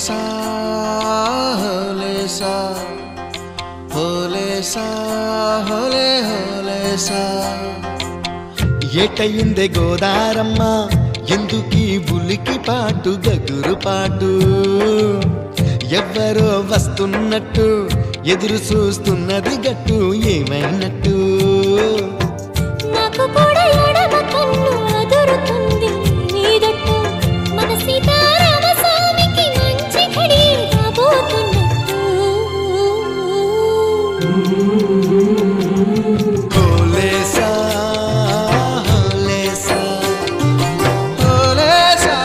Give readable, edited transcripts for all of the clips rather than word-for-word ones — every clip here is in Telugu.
హోలేసా హోలేసా హోలేసా హోలే హోలేసా ఏటయిందే గోదారమ్మ ఎందుకీ ఉలికి పాటు గగురు పాటు ఎవ్వరో వస్తున్నట్టు ఎదురు చూస్తున్నది గట్టు ఏమైనట్టు నాకు కూడా ఎడమ కన్ను అదురుతుంది నీదట్టు మన సీతారామ స్వామికి మంచి ఘడి రాబోతున్నట్టు హోలేసా హోలేసా హోలేసా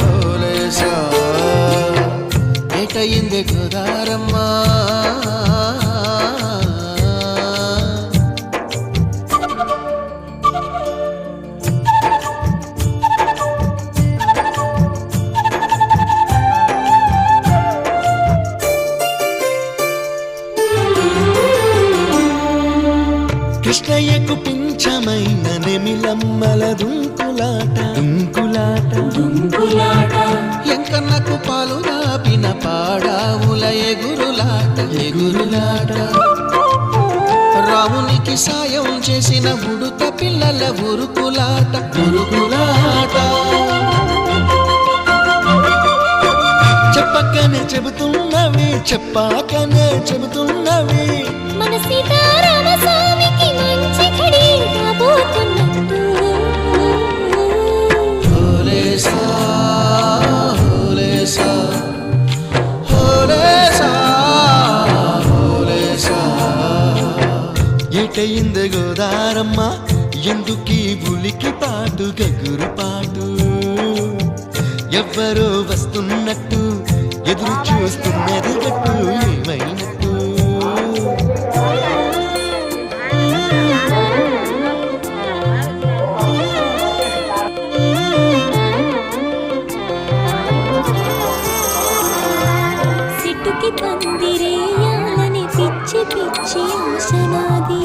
హోలేసా ఏటయిందే గోదారమ్మ కృష్ణయ్యకు పింఛమైన నెమిలమ్మల దుంకులాట దుంకులాట దుంకులాట ఎంకన్నకు పాలు రాపిన పాడావుల ఎగురులాట ఎగురులాట రామునికి సాయం చేసిన ఉడుత పిల్లల ఉరుకులాట ఉరుకులాట చెప్పకనే చెబుతున్నవి చెప్పాకనే చెబుతున్నవి మన సీతారామ స్వామికి మంచి ఘడి రాబోతున్నట్టు హోలేసా హోలేసా హోలేసా హోలేసా ఏటయింది గోదారమ్మ ఎందుకీ ఉలికి పాటు గగురు పాటు ఎవ్వరో వస్తున్నట్టు ఎదురు చూస్తున్నది గట్టు ఏమైనట్టు సిట్టుకి పందిరేయాలని పిచ్చి పిచ్చి ఆశనాది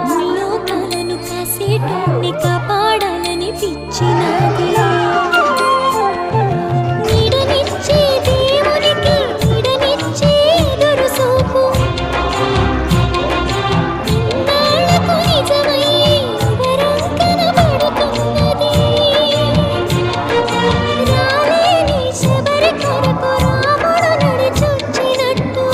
ముల్లోకాలను కాసేటాన్ని కాపాడాలని పిచ్చినాది నీడనిచ్చే దేవునికి నీడనిచ్చే ఎదురు చూపు ఇన్నాళ్లకు నిజమయ్యే వరం కనబడుతున్నది రాలేని శబరి కొరకు రాముడు నడిచొచ్చినట్టు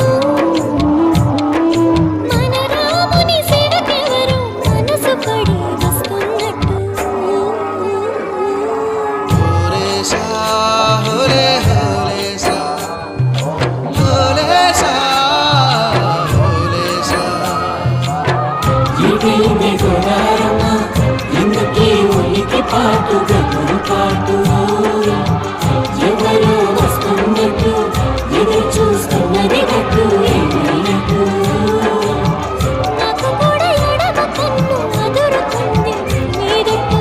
మన రాముని సెడకెవరు మనసు పడి వస్తున్నట్టు హోలేసా హోలే హోలేసా హోలేసా హోలేసా ఏటైంది గోదారమ్మ ఎందుకీ ఉలికి పాటు గగురు పాటు ఎవరో వస్తున్నట్టు ఎదురు చూస్తున్నది గట్టు ఏమైనట్టు నాకు కూడా ఎడమ కన్ను అదురుతుంది నీదట్టు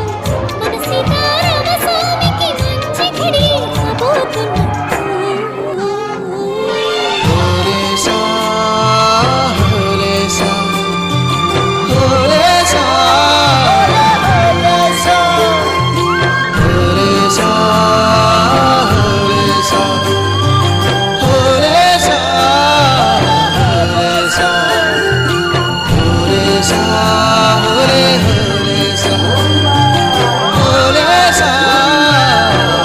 మన సీతారామ స్వామికి మంచి ఘడి రాబోతున్నట్టు హోలేసా హోలేసా హోలేసా హోలేసా హోలేసా హోలేసా హోలేసా హోలేసా హోలే హోలేసా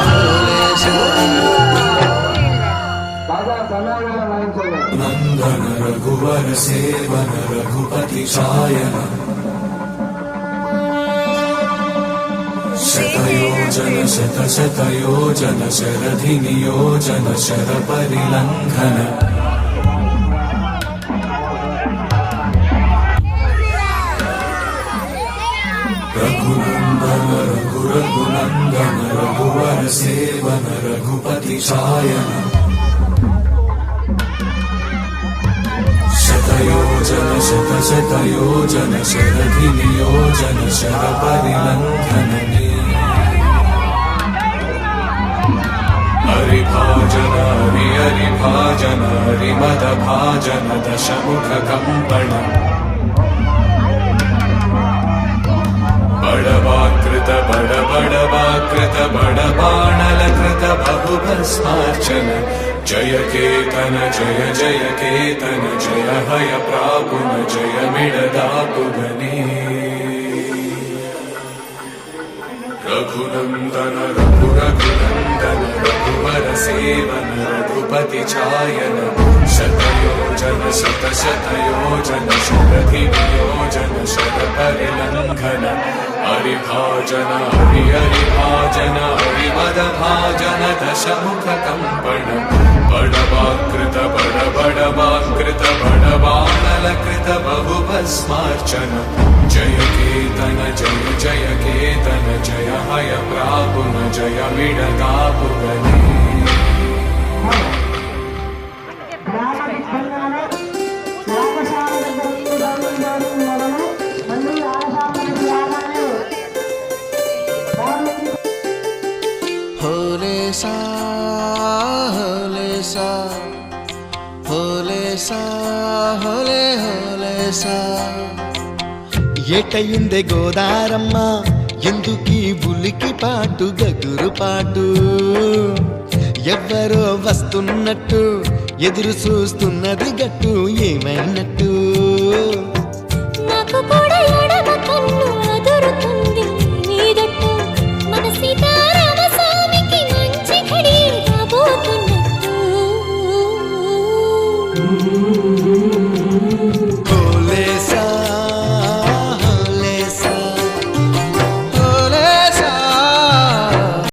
హోలేసా నందన రఘువర సేవన రఘుపతి ఛాయన శతయోజన శత శతయోజన శరధి నియోజన శర పరిలంఘన రఘునందన రఘు రఘునందన రఘువర సేవన రఘుపతి ఛాయన శతయోజన శత శతయోజన శరధి నియోజన శర పరిలంఘన హరిభాజన హరిభాజన హరిమద భాజన దశముఖ కంపణ బడవాకృత कृत बड बडवाकृत बडबाणलकृत बहुभस्मार्चन जय केतन जय जय केतन जय हय प्रापुन जय मिडदापुगने रघुनन्दन रघुरघुनन्दन रघुवर सेवन रघुपति चायन शतयोजन शतशतयोजन शरधियोजन शरपरिलङ्घन हरिभाजन हरिभाजन हरिमदभाजन दशमुखकम्पण बडवाकृत बडबडवाकृत बडबाणलकृत बहुभस्मार्चन जय केतन जय जय केतन जय हय प्रापुन जय मिडदापुगने होले सा होले सा होले सा होले होले सा ఏటయిందే గోదారమ్మ ఎందుకీ బులికి పాటు గగురు పాటు ఎవ్వరో వస్తున్నట్టు ఎదురు చూస్తున్నది గట్టు ఏమైనట్టు నాకు కూడా ఎడమ కన్ను అదురుతుంది